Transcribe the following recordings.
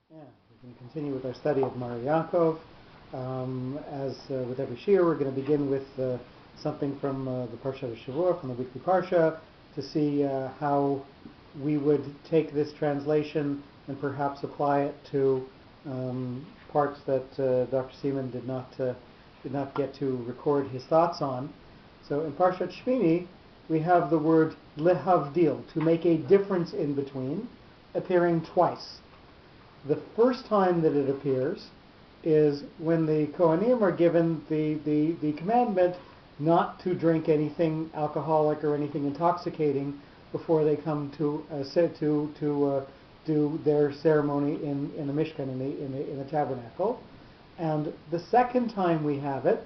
Yeah, we can continue with our study of Mareh Yaakov. As with every Shiur, we're going to begin with something from the Parshat of Shiur, from the weekly Parsha, to see how we would take this translation and perhaps apply it to parts that Dr. Seaman did not get to record his thoughts on. So in Parshat Shmini, we have the word lehavdil, to make a difference in between, appearing twice. The first time that it appears is when the Kohanim are given the commandment not to drink anything alcoholic or anything intoxicating before they come to do their ceremony in the Mishkan, in the tabernacle. And the second time we have it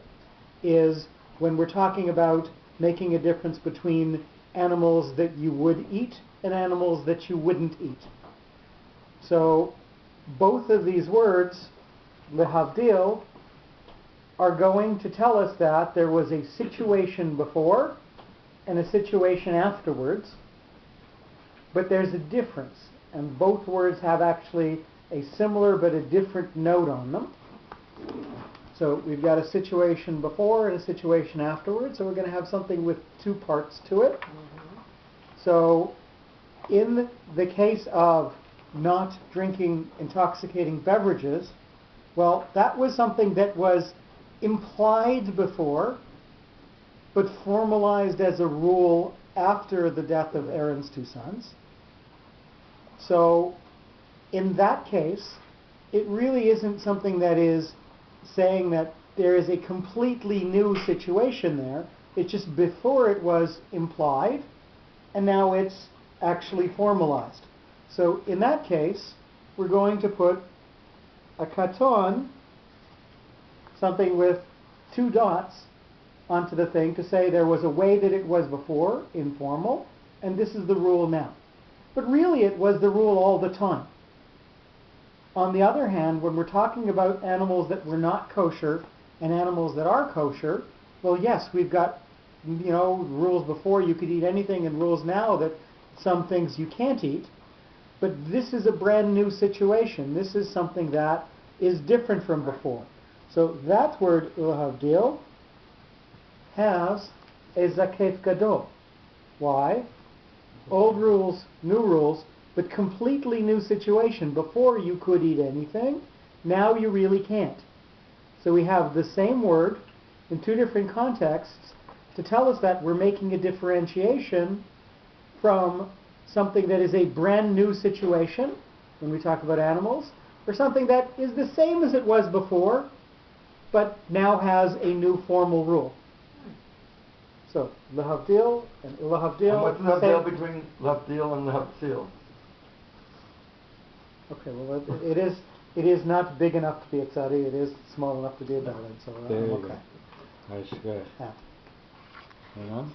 is when we're talking about making a difference between animals that you would eat and animals that you wouldn't eat. So both of these words, lehavdil, are going to tell us that there was a situation before and a situation afterwards, but there's a difference, and both words have actually a similar but a different note on them. So we've got a situation before and a situation afterwards, so we're going to have something with two parts to it. So in the case of not drinking intoxicating beverages, well, that was something that was implied before, but formalized as a rule after the death of Aaron's two sons. So in that case, it really isn't something that is saying that there is a completely new situation there. It's just before it was implied, and now it's actually formalized. So in that case, we're going to put a katon, something with two dots, onto the thing to say there was a way that it was before, informal, and this is the rule now. But really it was the rule all the time. On the other hand, when we're talking about animals that were not kosher and animals that are kosher, well, yes, we've got, rules before you could eat anything and rules now that some things you can't eat. But this is a brand new situation. This is something that is different from before. So that word, lehavdil, has a zakef gadol. Why? Old rules, new rules, but completely new situation. Before you could eat anything, now you really can't. So we have the same word in two different contexts to tell us that we're making a differentiation from something that is a brand new situation when we talk about animals, or something that is the same as it was before, but now has a new formal rule. So, lehavdil and lehavdil. And what's the lehavdil between lehavdil and lehavdil? Okay, well, it is not big enough to be a tzadi. It is small enough to be a daled. So there I'm you okay. go. Nice, good. Yeah. You know?